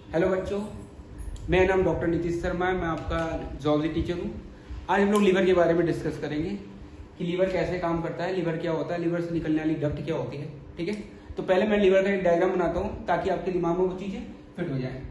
Hello बच्चों, मेरा नाम डॉक्टर नीतीश शर्मा है। मैं आपका जूलॉजी टीचर हूँ। आज हम लोग लीवर के बारे में डिस्कस करेंगे कि लीवर कैसे काम करता है, लीवर क्या होता है, लीवर से निकलने वाली डक्ट क्या होती है। ठीक है, तो पहले मैं लीवर का एक डायग्राम बनाता हूँ ताकि आपके दिमाग में वो चीज़ें फिट हो जाए।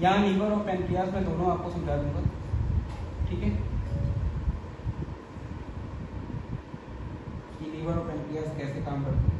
यहाँ लीवर और पैनक्रियास में दोनों आपको समझा दूंगा। ठीक है, कि लीवर और पैनक्रियास कैसे काम करते हैं।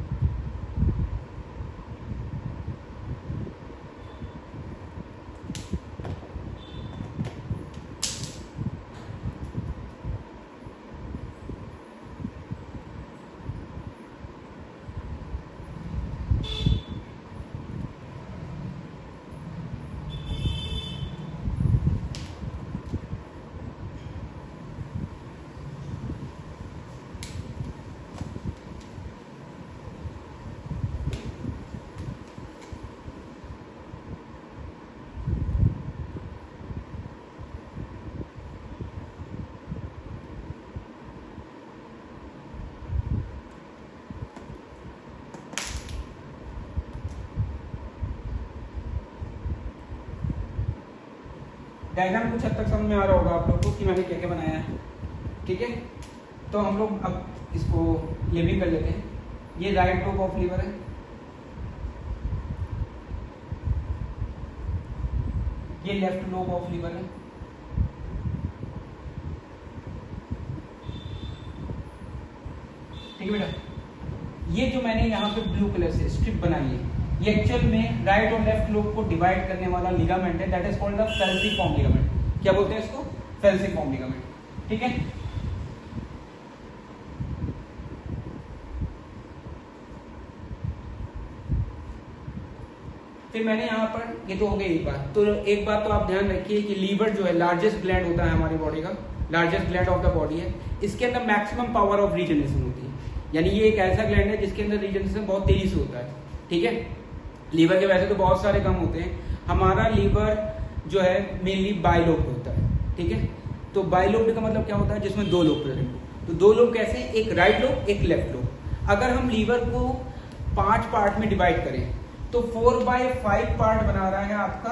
डायग्राम कुछ हद तक समझ में आ रहा होगा आप लोग को कि मैंने क्या क्या बनाया है। ठीक है, तो हम लोग अब इसको ये भी कर लेते हैं। ये राइट लोब ऑफ लीवर है, ये लेफ्ट लोब ऑफ लीवर है, ठीक है बेटा। ये जो मैंने यहाँ पे ब्लू कलर से स्ट्रिप बनाई है, ये एक्चुअल में राइट और लेफ्ट लोब को डिवाइड करने वाला लिगामेंट है, that is called the falciform ligament. क्या बोलते हैं इसको? Falciform ligament. ठीक है, फिर मैंने यहाँ पर, ये तो हो गई एक बात। तो एक बात तो आप ध्यान रखिए कि लीवर जो है लार्जेस्ट ग्लैंड होता है हमारी बॉडी का, largest gland of the body है। इसके अंदर मैक्सिमम पावर ऑफ रीजनरेशन होती है, यानी ये एक ऐसा ग्लैंड है जिसके अंदर रीजनरेशन बहुत तेजी से होता है। ठीक है, लीवर के वैसे तो बहुत सारे काम होते हैं। हमारा लीवर जो है मेनली बाइलोब होता है। ठीक है, तो बाइलोब का मतलब क्या होता है? जिसमें दो लोब प्रेजेंट हो। तो दो लोब कैसे? एक राइट लोब, एक लेफ्ट लोब। अगर हम लीवर को 5 पार्ट में डिवाइड करें तो 4/5 पार्ट बना रहा है आपका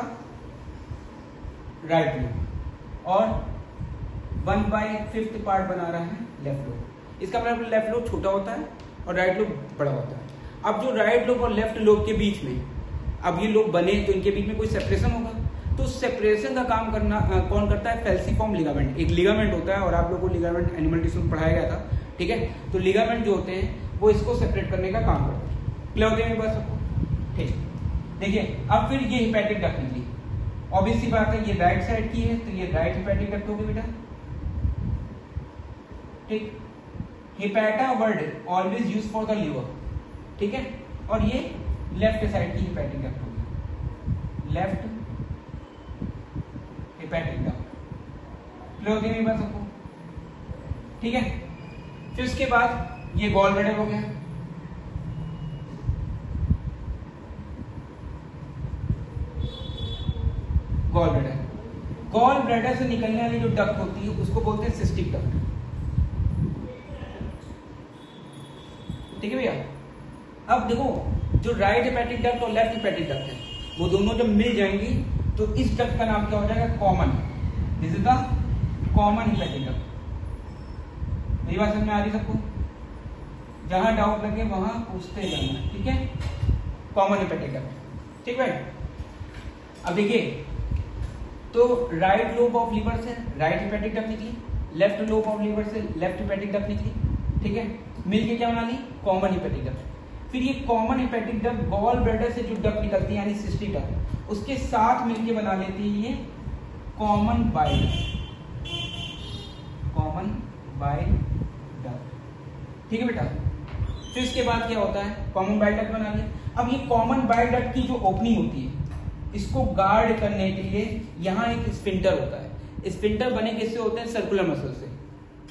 राइट लोब और 1/5 पार्ट बना रहा है लेफ्ट लोब। इसका मतलब लेफ्ट लोब छोटा होता है और राइट लोब बड़ा होता है। अब जो राइट लोब और लेफ्ट लोब के बीच में अब ये लोग बने तो इनके बीच में कोई सेपरेशन होगा, तो सेपरेशन का काम करना कौन करता है? फेल्सिफॉर्म लिगामेंट। एक लिगामेंट होता है और आप लोगों को लिगामेंट एनिमल टिश्यू में पढ़ाया गया था। ठीक है, तो लिगामेंट जो होते हैं वो इसको सेपरेट करने का काम करते हैं। क्लियर होते हैं बात सबको? ठीक, देखिए अब फिर ये हिपैटिक डक्ट निकली। ऑब्वियस सी बात है, ये राइट साइड की है तो ये राइट हिपैटिक डक्ट होगी बेटा। ठीक, hepata word always use for the liver. ठीक है, और ये लेफ्ट साइड की हिपैटिक डक्ट होगी, लेफ्ट हिपैटिक डक्ट। क्लियर होती है मेरी बात सबको? ठीक है, फिर उसके बाद ये गॉल ब्लैडर हो गया। Gall bladder. गॉल ब्लैडर से निकलने वाली जो डक्ट होती है उसको बोलते हैं सिस्टिक डक्ट। ठीक है भैया। अब देखो जो राइट हेपेटिक डक्ट और लेफ्ट हेपेटिक डक्ट है वो दोनों जब मिल जाएंगी तो इस डक्ट का नाम क्या हो जाएगा, common. This is the common hepatic duct. मेरी बात समझ में आ रही सबको? जहां डाउट लगे वहां पूछते जाना, ठीक है। कॉमन हेपेटिक डक्ट, ठीक है। अब देखिए तो राइट लोब ऑफ लीवर से राइट हेपेटिक डक्ट निकली, लेफ्ट लोब ऑफ लीवर से लेफ्ट हेपेटिक डक्ट निकली, ठीक है। मिलके क्या बना ली, कॉमन हेपेटिक डक्ट। फिर ये common hepatic duct gall bladder से जो डक्ट निकलती है यानी सिस्टिक डक्ट, उसके साथ मिलके बना लेती है ये common bile duct, common bile duct, ठीक है बेटा। फिर इसके बाद क्या होता है, कॉमन बाइल डक्ट बना लिया। अब ये कॉमन बाइल डक्ट की जो ओपनिंग होती है इसको गार्ड करने के लिए यहाँ एक स्फिंक्टर होता है। स्फिंक्टर बने किससे होते हैं, सर्कुलर मसल से।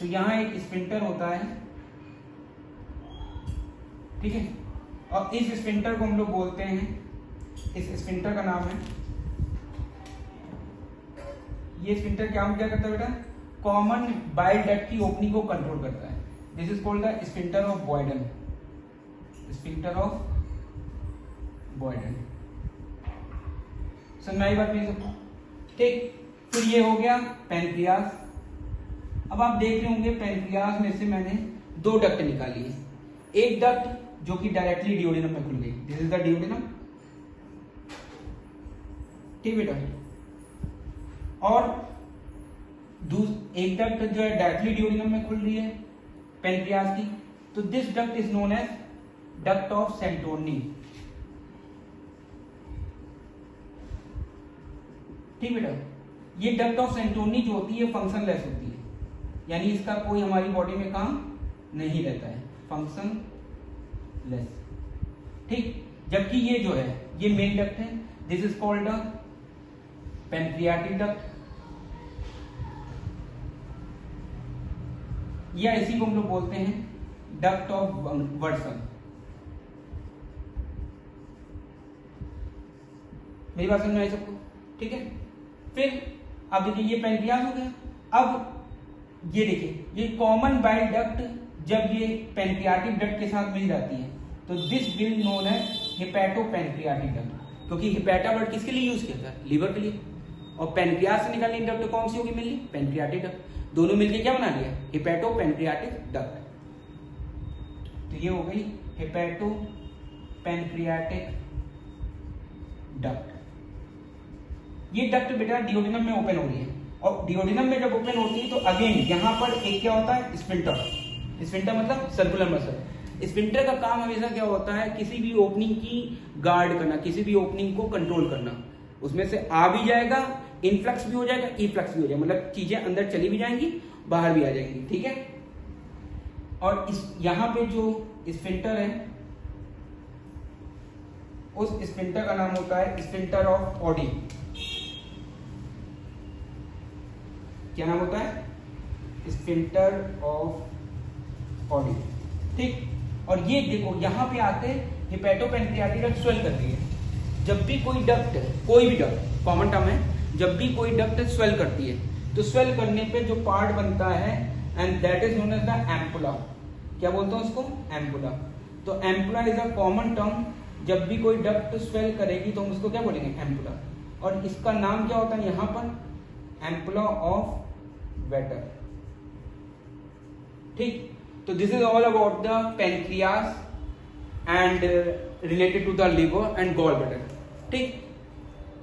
तो यहाँ एक स्फिंक्टर होता है, ठीक है। और इस स्फिंक्टर को हम लोग बोलते हैं, इस स्फिंक्टर का नाम है, ये स्फिंक्टर क्या करता है बेटा, कॉमन बाइल डक्ट की ओपनिंग को कंट्रोल करता है। This is called the sphincter of बॉयडन, sphincter of बॉयडन। समझ में आई बात मेरी सबको, ठीक। फिर ये हो गया पैनक्रियास। अब आप देख रहे होंगे पैनक्रियास में से मैंने दो डक्ट निकाली है। एक डक्ट जो कि डायरेक्टली डिओडिनम में खुल गई, दिस इज द डिओडिनम, ठीक बेटा। और एक डक्ट जो है डायरेक्टली डिओडिनम में खुल रही है पैनक्रियास की, तो this duct is known as duct of Santorini, ठीक बेटा। ये डक्ट ऑफ सेंटोनी जो होती है फंक्शनलेस होती है, यानी इसका कोई हमारी बॉडी में काम नहीं रहता है, फंक्शनलेस, ठीक। जबकि ये जो है ये मेन डक्ट है, this is called the pancreatic duct, या इसी को हम लोग बोलते हैं डक्ट ऑफ वर्सन। मेरी बात समझ में आई सबको, ठीक है। फिर अब देखिए ये पैनक्रियास हो गया। अब ये देखिए ये कॉमन बाइल डक्ट जब ये पैनक्रियाटिक डक्ट के साथ मिल जाती है तो this will known as hepatopancreatic duct, क्योंकि हेपेटा वर्ड किसके लिए यूज किया था, लीवर के लिए। और पैनक्रियास से निकलने डक्ट कौन सी होगी, मिली पैनक्रियाटिक डक्ट। दोनों मिलकर क्या बना लिया, हेपेटोपैनक्रियाटिक डक्ट। तो ये हो गई हेपेटोपैनक्रियाटिक डक्ट। ये डक्ट बेटा डिओडिनम में ओपन हो रही है, और डिओडिनम में जब ओपन होती है तो अगेन यहां पर एक क्या होता है, स्फिंक्टर। स्फिंक्टर मतलब सर्कुलर मसल। स्फिंक्टर का काम हमेशा क्या होता है, किसी भी ओपनिंग की गार्ड करना, किसी भी ओपनिंग को कंट्रोल करना। उसमें से आ भी जाएगा, इनफ्लक्स भी हो जाएगा, इफ्लक्स भी हो जाएगा, मतलब चीजें अंदर चली भी जाएंगी, बाहर भी आ जाएंगी, ठीक है। और इस यहां पे जो स्फिंक्टर है उस स्फिंक्टर का नाम होता है स्फिंक्टर ऑफ ऑडी। क्या नाम होता है, स्फिंक्टर ऑफ ऑडी, ठीक। और ये देखो यहां पे आते हेपेटोपैनक्रियाटिक डक्ट स्वेल करती है। जब भी कोई डक्ट, कोई भी डक्ट, कॉमन टर्म है, जब भी कोई डक्ट स्वेल करती है तो स्वेल करने पे जो पार्ट बनता है and that is known as the ampulla. क्या बोलते हैं उसको, एम्पुला। तो ampulla is a common term. जब भी कोई डक्ट स्वेल करेगी तो हम उसको क्या बोलेंगे, एम्पुला। और इसका नाम क्या होता है यहां पर, एम्पुला ऑफ वेटर, ठीक। तो this is all about the pancreas and related to the liver and gall bladder, ठीक।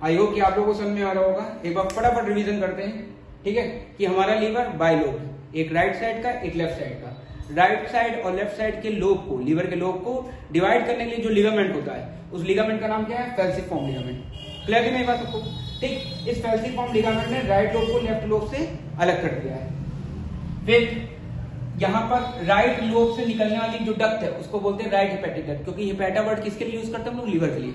आई होप कि आप लोगों को समझ में आ रहा होगा। एक बार फटाफट रिवीजन करते हैं, ठीक है, कि हमारा लिवर बाय लोब है, एक राइट साइड का एक लेफ्ट साइड का। राइट साइड और लेफ्ट साइड के लोब को, लिवर के लोब को डिवाइड करने के लिए जो लिगामेंट होता है उस लिगामेंट का नाम क्या है, फैल्सिफॉर्म लिगामेंट। क्लियर है मेरी बात सबको, ठीक। इस फैल्सिफॉर्म लिगामेंट ने राइट लोब को लेफ्ट लोब से अलग कर दिया है। फिर यहां पर राइट लोब से निकलने वाली जो डक्ट है उसको बोलते हैं राइट हेपेटिक डक्ट, क्योंकि हेपेटा वर्ड किसके लिए यूज करते हैं हम लोग, लीवर के लिए।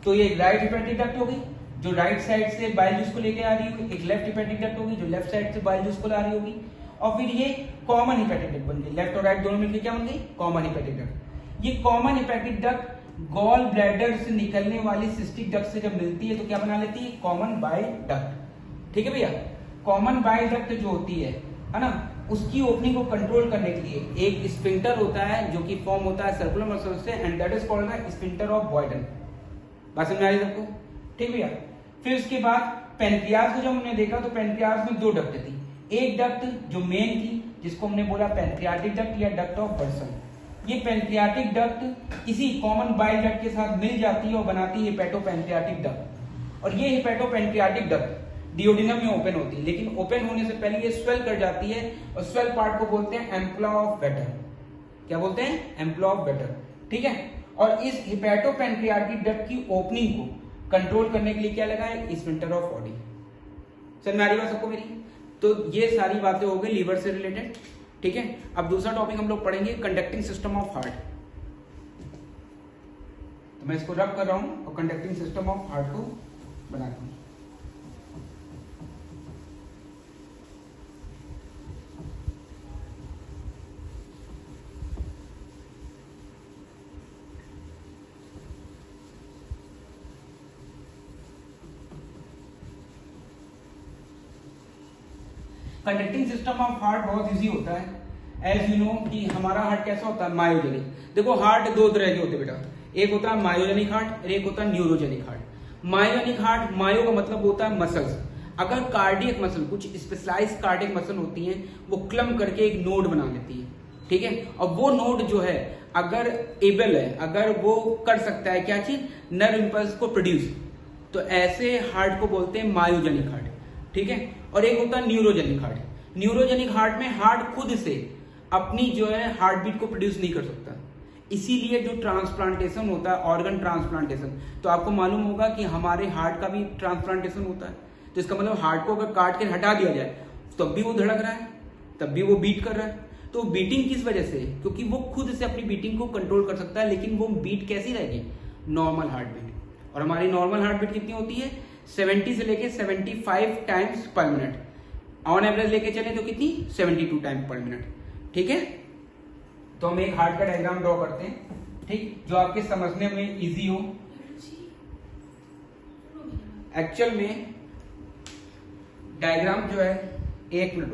तो ये राइट हेपेटिक डक्ट होगी जो राइट साइड से बाइल जूस को लेके आ रही होगी, एक लेफ्ट हेपेटिक डक्ट होगी जो लेफ्ट साइड से बाइल जूस को ला रही होगी, और फिर ये कॉमन हेपेटिक डक्ट बन गई। लेफ्ट और राइट दोनों मिलकर क्या बन गई, कॉमन हेपेटिक डक्ट। ये common hepatic duct gall bladder से निकलने वाली सिस्टिक डक्ट से जब मिलती है तो क्या बना लेती है, कॉमन बाइल डक्ट। ठीक है भैया, कॉमन बाइल डक्ट जो होती है ना, उसकी ओपनिंग को कंट्रोल करने के लिए एक स्फिंक्टर होता है जो कि फॉर्म होता है सर्कुलर मसल से, and that is called the sphincter of बॉयडन। बात समझ आ रही है सबको? ठीक भैया। फिर उसके बाद पेनक्रियाज को जब हमने देखा तो पेनक्रियाज में दो डक्ट थी, एक डक्ट जो मेन थी जिसको हमने बोला पेनक्रियाटिक डक्ट या डक्ट ऑफ बर्सन। ये पेनक्रियाटिक डक्ट इसी कॉमन बाइल डक्ट के साथ मिल जाती है और बनाती है हेपेटोपेनक्रियाटिक डक्ट। और ये हेपेटोपेनक्रियाटिक डक्ट डिओडिनम में ओपन होती है, लेकिन ओपन होने से पहले ये स्वेल कर जाती है और स्वेल पार्ट को बोलते हैं एम्प्ला ऑफ बेटर। क्या बोलते हैं? एम्प्ला ऑफ बेटर। ठीक है। और इस हेपेटोपेनक्रियाटिक डक्ट की ओपनिंग को कंट्रोल करने के लिए क्या लगा है, स्फिंक्टर ऑफ बॉडी। समझ में आ रही बात सबको मेरी? तो ये सारी बातें हो गई लीवर से रिलेटेड। ठीक है। अब दूसरा टॉपिक हम लोग पढ़ेंगे कंडक्टिंग सिस्टम ऑफ हार्ट। तो मैं इसको रब कर रहा हूं और कंडक्टिंग सिस्टम ऑफ हार्ट को बनाता हूं। कंडक्टिंग सिस्टम ऑफ हार्ट बहुत इजी होता है। एज यू नो कि हमारा हार्ट कैसा होता है, मायोजेनिक। देखो हार्ट दो तरह के होते हैं बेटा, एक होता है मायोजेनिक हार्ट और एक होता है न्यूरोजेनिक हार्ट। मायोजेनिक हार्ट, मायो का मतलब होता है मसल्स। अगर कार्डियक मसल, कुछ स्पेशलाइज्ड कार्डियक मसल होती हैं, वो क्लम करके एक नोड बना लेती है। ठीक है। और वो नोड जो है अगर एबल है, अगर वो कर सकता है क्या चीज, नर्व इंपल्स को प्रोड्यूस, तो ऐसे हार्ट को बोलते हैं मायोजेनिक हार्ट। ठीक है। और एक होता है न्यूरोजेनिक हार्ट। न्यूरोजेनिक हार्ट में हार्ट खुद से अपनी जो है हार्ट बीट को प्रोड्यूस नहीं कर सकता, इसीलिए जो ट्रांसप्लांटेशन होता है, ऑर्गन ट्रांसप्लांटेशन, तो आपको मालूम होगा कि हमारे हार्ट का भी ट्रांसप्लांटेशन होता है। तो इसका मतलब हार्ट को अगर काट के हटा दिया जाए तब भी वो धड़क रहा है, तब भी वो बीट कर रहा है। तो बीटिंग किस वजह से? क्योंकि वो खुद से अपनी बीटिंग को कंट्रोल कर सकता है, लेकिन वो बीट कैसी रहेगी, नॉर्मल हार्ट बीट। और हमारी नॉर्मल हार्ट बीट कितनी होती है, 70 से लेके 75 टाइम्स पर मिनट। ऑन एवरेज लेके चले तो कितनी, 72 टाइम्स पर मिनट। ठीक है। तो हम एक हार्ट का डायग्राम ड्रॉ करते हैं, ठीक, जो आपके समझने में इजी हो। एक्चुअल में डायग्राम जो है, एक मिनट